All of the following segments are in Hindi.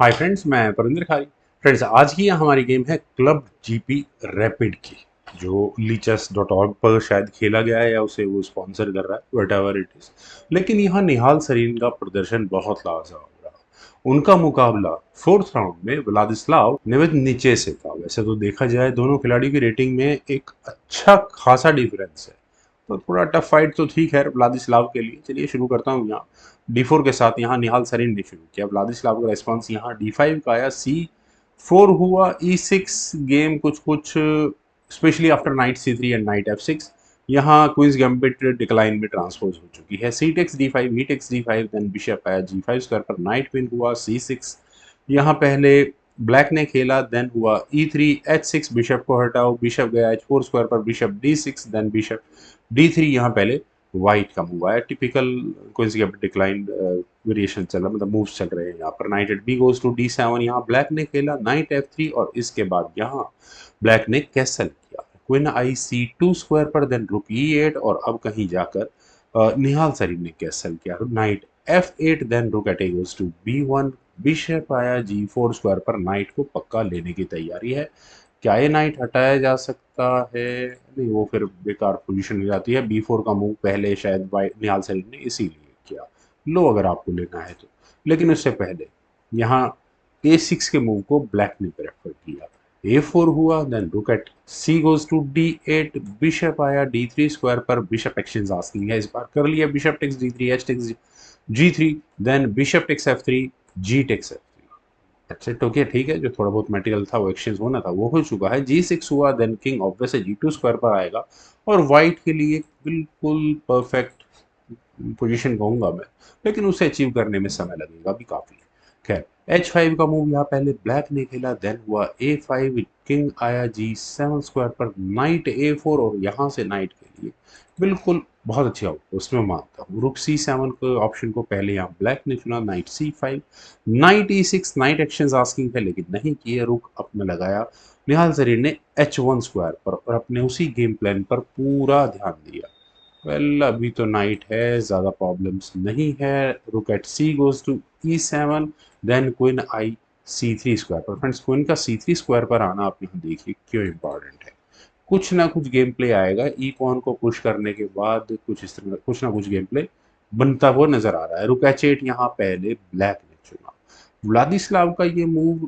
हाय फ्रेंड्स, मैं परिंदर खारी। फ्रेंड्स, आज की हमारी गेम है क्लब जीपी रैपिड की, जो lichess.org पर शायद खेला गया है या उसे वो स्पॉन्सर कर रहा है, वट एवर इट इज। लेकिन यहाँ निहाल सरीन का प्रदर्शन बहुत लाजवाब रहा। उनका मुकाबला फोर्थ राउंड में व्लादिस्लाव नेवेदनिचे से था। वैसे तो देखा जाए दोनों खिलाड़ियों की रेटिंग में एक अच्छा खासा डिफरेंस है, तो थोड़ा टफ फाइट तो ठीक है व्लादिस्लाव के लिए। चलिए शुरू करता हूँ। यहाँ D4 के साथ यहाँ निहाल सरीन ने शुरू किया। व्लादिस्लाव का रेस्पॉन्स यहाँ D5 का आया, C4 हुआ, E6 गेम कुछ कुछ, specially after knight C3 and knight F6। यहाँ क्वींस गैम्बिट डिक्लाइन में ट्रांसपोज हो चुकी है। C takes D5, E takes D5, then bishop आया G5 स्क्वायर पर, नाइट क्वीन हुआ C6। यहाँ पहले ब्लैक ने खेला, देन हुआ E3 H6, बिशप को हटाओ, बिशप गया H4 स्क्वायर पर, bishop D6, then bishop D3। यहाँ पहले वाइट का मूव आया, typical queen's gambit decline variation चल रहा, मतलब मूव्स चल रहे हैं यहाँ पर। Knight at B goes to D7, यहाँ ब्लैक ने खेला नाइट F3, और इसके बाद यहाँ ब्लैक ने कैसल किया क्वीन आई C2 स्क्वायर पर, देन रुक E8, और अब कहीं जाकर निहाल सरीन ने कैसल किया knight F8, then rook at A goes to B1, bishop आया G4 स्क्वायर पर, नाइट को पक्का लेने की तैयारी है। क्या ये नाइट हटाया जा सकता है? नहीं, वो फिर बेकार पोजीशन हो जाती है। B4 का मूव पहले शायद निहाल सरीन ने इसीलिए किया, लो अगर आपको लेना है तो। लेकिन उससे पहले यहाँ A6 के मूव को ब्लैक ने प्रेफर किया। A4 हुआ, then rook at C goes to D8, bishop आया D3 स्क्वायर पर, बिशप एक्सचेंज आस्किंग है, इस बार कर लिया। Bishop takes D3, H takes G3, then bishop takes F3, G takes F3। अच्छा तो क्या ठीक है, जो थोड़ा बहुत मटेरियल था वो एक्सचेंज होना था वो हो चुका है। G6 हुआ, then king obviously G2 square पर आएगा, और वाइट के लिए बिल्कुल परफेक्ट पोजीशन कहूंगा मैं, लेकिन उसे अचीव करने में समय लगेगा भी काफी। खैर, H5 का मूव यहाँ पहले ब्लैक ने खेला, देन हुआ A5, किंग आया G7 स्क्वायर पर, नाइट A4, और यहाँ से नाइट के लिए बिल्कुल बहुत अच्छी आउटपोस्ट में मानता हूँ। रुक C7 के ऑप्शन को पहले यहाँ ब्लैक ने चुना, night C5, night E6, night action asking है लेकिन नहीं किए, रुक अपने लगाया। निहाल जरीन ने H1 स्क्वायर पर, और अपने उसी गेम प्लान पर पूरा ध्यान दिया। वेल, अभी तो नाइट है, ज़्यादा प्रॉब्लम्स नहीं है। Rook at C goes to E7, then queen आई C3 स्क्वायर पर। फ्रेंड्स, क्वीन का C3 स्क्वायर पर आना आप यहाँ देखिए क्यों इंपॉर्टेंट है। कुछ ना कुछ गेम प्ले आएगा, ई पॉन को पुश करने के बाद कुछ इस तरह कुछ ना कुछ गेम प्ले बनता हुआ नजर आ रहा है। रुक H8 यहाँ पहले ब्लैक ने चुना। व्लादिस्लाव का ये मूव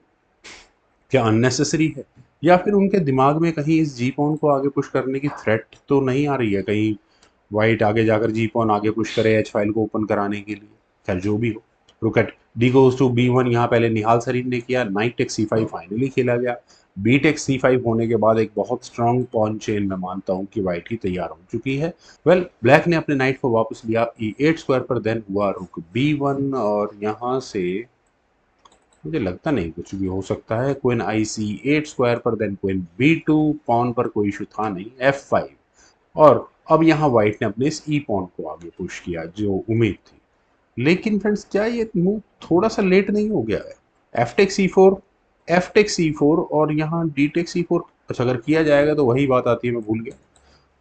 क्या अननेसेसरी है, या फिर उनके दिमाग में कहीं इस जी पॉन को आगे पुश करने की थ्रेट तो नहीं आ रही है, कहीं वाइट आगे जाकर जी पॉन आगे पुश करे एच फाइल को ओपन कराने के लिए। खैर जो भी हो, रुक eight D goes to B1, यहाँ पहले निहाल सरीन ने किया। नाइट टेक C5 फाइनली खेला गया। बी टेक C5 होने के बाद एक बहुत स्ट्रांग पॉन चेन मैं मानता हूँ कि वाइट की तैयार हो चुकी है। वेल, ब्लैक ने अपने नाइट को वापस लिया E8 स्क्वायर पर, देन हुआ रुक B1, और यहाँ से मुझे लगता नहीं कुछ भी हो सकता है। क्वीन आई C8 स्क्वायर पर, देन क्वीन B2, पॉन पर कोई इशू था नहीं, F5, और अब यहाँ व्हाइट ने अपने इस ई पॉन को आगे पुश किया जो उम्मीद थी। लेकिन फ्रेंड्स, क्या ये मूव थोड़ा सा लेट नहीं हो गया है? F tech C4, F tech C4, और यहाँ डी टेक C4। अच्छा, अगर किया जाएगा तो वही बात आती है, मैं भूल गया,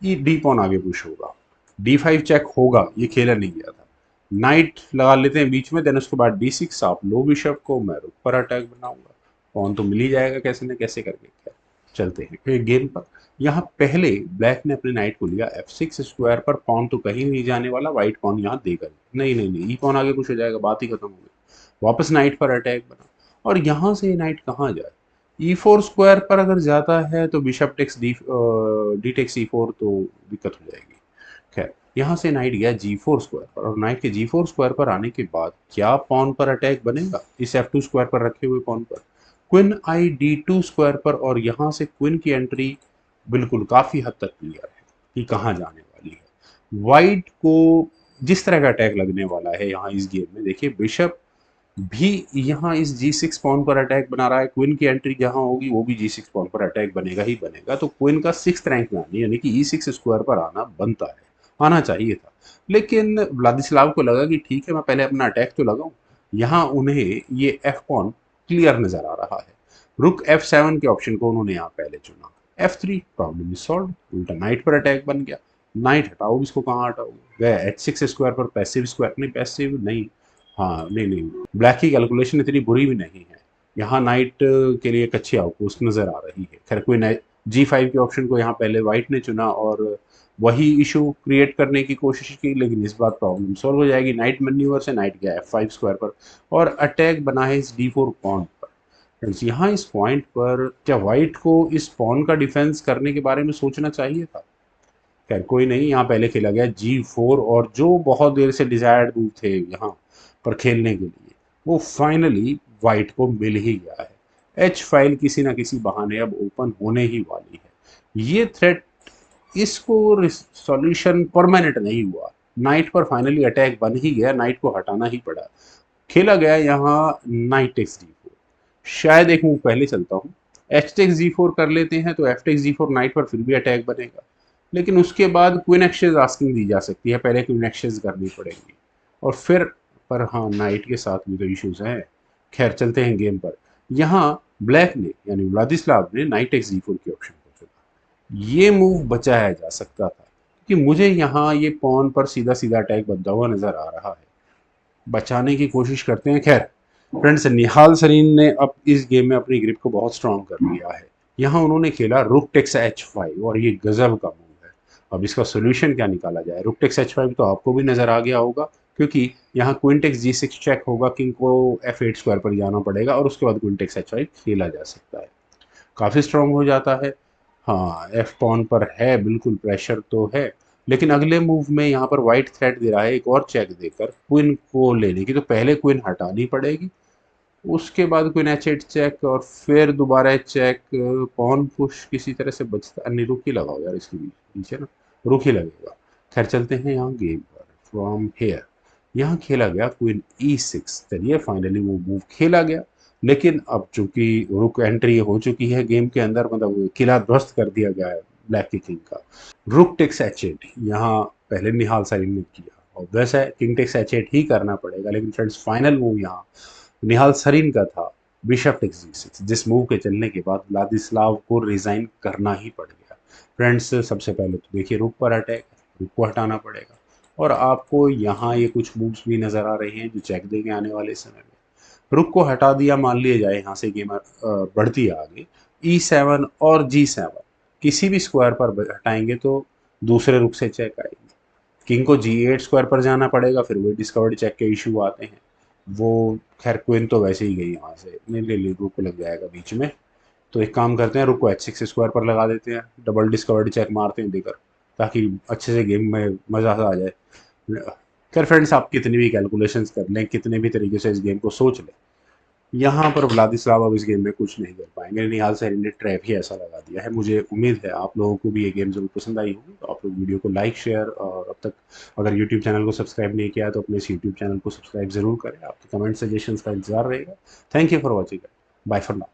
ये डी पॉन आगे पुश होगा, D5 चेक होगा, ये खेला नहीं गया था। नाइट लगा लेते हैं बीच में, देन उसके बाद D6, आप लो बिशप को, मैं रुक पर अटैक बनाऊंगा, पॉन तो मिल ही जाएगा कैसे न कैसे करके। क्या चलते हैं फिर गेम पर। यहाँ पहले ब्लैक ने अपने नाइट को लिया F6 स्क्वायर पर, पॉन तो कहीं नहीं जाने वाला, व्हाइट पॉन यहाँ देगा नहीं नहीं नहीं, ई पॉन आगे कुछ हो जाएगा, बात ही खत्म हो गई। वापस नाइट पर अटैक बना, और यहाँ से नाइट कहाँ जाए? E4 स्क्वायर पर अगर जाता है तो bishop takes D takes E4, तो दिक्कत हो जाएगी। खैर, यहाँ से नाइट गया G4 स्क्वायर पर, और नाइट के G4 स्क्वायर पर आने के बाद क्या पॉन पर अटैक बनेगा इस F2 स्क्वायर पर रखे हुए पॉन पर? क्वीन आई D2 स्क्वायर पर, और यहाँ से क्वीन की एंट्री बिल्कुल काफी हद तक क्लियर है कि कहाँ जाने वाली है। वाइट को जिस तरह का अटैक लगने वाला है यहाँ इस गेम में, देखिए बिशप भी यहाँ इस G6 पॉन पर अटैक बना रहा है, क्वीन की एंट्री जहाँ होगी वो भी G6 पॉन पर अटैक बनेगा ही बनेगा, तो क्वीन का 6th रैंक में आने यानी कि E6 स्क्वायर पर आना बनता है, आना चाहिए था। लेकिन व्लादिस्लाव को लगा कि ठीक है, मैं पहले अपना अटैक तो लगाऊं। यहाँ उन्हें ये F पॉन क्लियर नजर आ रहा है। रुक F7 के ऑप्शन को उन्होंने यहाँ पहले चुना। F3, प्रॉब्लम इज सॉल्व, उल्टा नाइट पर अटैक बन गया। नाइट हटाओ, इसको कहाँ हटाओगे? गया H6 स्क्वायर पर, पैसिव स्क्वायर नहीं, पैसिव नहीं, हाँ नहीं नहीं, ब्लैक की कैलकुलेशन इतनी बुरी भी नहीं है। यहाँ नाइट के लिए एक अच्छी आउटपोस्ट नज़र आ रही है। खैर कोई G5 के ऑप्शन को यहाँ पहले वाइट ने चुना और वही इशू क्रिएट करने की कोशिश की, लेकिन इस बार प्रॉब्लम सॉल्व हो जाएगी। नाइट मैन्यूवर से नाइट गया F5 स्क्वायर पर और अटैक बना है इस D4 पॉन पर। फ्रेंड्स यहाँ इस पॉइंट पर क्या वाइट को इस पॉन का डिफेंस करने के बारे में सोचना चाहिए था? खैर कोई नहीं, यहाँ पहले खेला गया G4 और जो बहुत देर से डिजायर्ड मूव थे यहाँ पर खेलने के लिए वो फाइनली वाइट को मिल ही गया है। H फाइल किसी ना किसी बहाने अब ओपन होने ही वाली है। ये थ्रेट, इसको सॉल्यूशन परमानेंट नहीं हुआ। नाइट पर फाइनली अटैक बन ही गया, नाइट को हटाना ही पड़ा। खेला गया यहाँ नाइट टेक्स G4। शायद एक मूव पहले चलता हूँ, H टेक्स G4 कर लेते हैं तो F टेक्स G4 नाइट पर फिर भी अटैक बनेगा, लेकिन उसके बाद क्वीन एक्सेस आस्किंग दी जा सकती है, पहले क्वीन एक्सेस करनी पड़ेगी और फिर पर हाँ नाइट के साथ भी तो इश्यूज हैं। खैर चलते हैं गेम पर। यहाँ ब्लैक ने यानी व्लादिस्लाव ने नाइट एक्स G4 के ऑप्शन को चुना। ये मूव बचाया जा सकता था कि मुझे यहाँ ये पॉन पर सीधा सीधा अटैक बनता हुआ नजर आ रहा है। बचाने की कोशिश करते हैं। खैर फ्रेंड्स, निहाल सरीन ने अब इस गेम में अपनी ग्रिप को बहुत स्ट्रांग कर लिया है। यहाँ उन्होंने खेला रुक टेक्स H5 और ये गजब का मूव है। अब इसका सोल्यूशन क्या निकाला जाए? रुक टेक्स H5 तो आपको भी नजर आ गया होगा, क्योंकि यहाँ क्वीन टेक्स G6 चेक होगा, किंग को F8 स्क्वायर पर जाना पड़ेगा और उसके बाद क्वीन टेक्स H5 खेला जा सकता है। काफ़ी स्ट्रांग हो जाता है। हाँ, एफ पॉन पर है, बिल्कुल प्रेशर तो है, लेकिन अगले मूव में यहाँ पर वाइट थ्रेट दे रहा है एक और चेक देकर क्वीन को लेने की। तो पहले क्वीन हटानी पड़ेगी, उसके बाद क्वीन H8 चेक और फिर दोबारा चेक। पॉन पुश किसी तरह से बचता नहीं, रुक ही लगाओ यार इसके पीछे ना, रुक ही लगेगा। खैर चलते हैं यहाँ गेम पर। फ्रॉम हेयर यहाँ खेला गया क्वीन E6। चलिए फाइनली वो मूव खेला गया, लेकिन अब चूंकि रुक एंट्री हो चुकी है गेम के अंदर, मतलब किला ध्वस्त कर दिया गया है ब्लैक की किंग का। रुक टेक्स H8 यहाँ पहले निहाल सरीन ने किया और वैसा है किंग टेक्स H8 ही करना पड़ेगा, लेकिन फ्रेंड्स फाइनल मूव यहाँ निहाल सरीन का था बिशप टेक्स G6, जिस मूव के चलने के बाद व्लादिस्लाव को रिजाइन करना ही पड़ गया। फ्रेंड्स सबसे पहले तो देखिए रुक पर अटैक, रुक को हटाना पड़ेगा और आपको यहाँ ये कुछ मूव्स भी नजर आ रहे हैं जो चेक देंगे आने वाले समय में। रुक को हटा दिया, मान लिया जाए यहाँ से गेम बढ़ती है आगे। E7 और G7 किसी भी स्क्वायर पर हटाएंगे तो दूसरे रुक से चेक आएगी। किंग को G8 स्क्वायर पर जाना पड़ेगा, फिर वो डिस्कवर्ड चेक के इशू आते हैं। वो खैर क्वीन तो वैसे ही गई यहाँ से, नहीं ले ली, रुक लग जाएगा बीच में। तो एक काम करते हैं, रुक को H6 स्क्वायर पर लगा देते हैं, डबल डिस्कवर्ड चेक मारते हैं देकर, ताकि अच्छे से गेम में मजा आ जाए। खैर फ्रेंड्स, आप कितनी भी कैलकुलेशंस कर लें, कितने भी तरीके से इस गेम को सोच लें, यहाँ पर व्लादिस्लाव अब इस गेम में कुछ नहीं कर पाएंगे। निहाल सैनी ने ट्रैप ही ऐसा लगा दिया है। मुझे उम्मीद है आप लोगों को भी ये गेम जरूर पसंद आई होगी, तो आप लोग वीडियो को लाइक शेयर और अब तक अगर यूट्यूब चैनल को सब्सक्राइब नहीं किया है तो अपने इस यूट्यूब चैनल को सब्सक्राइब जरूर करें। आपके कमेंट सजेशंस का इंतजार रहेगा। Thank you for watching. Bye for now.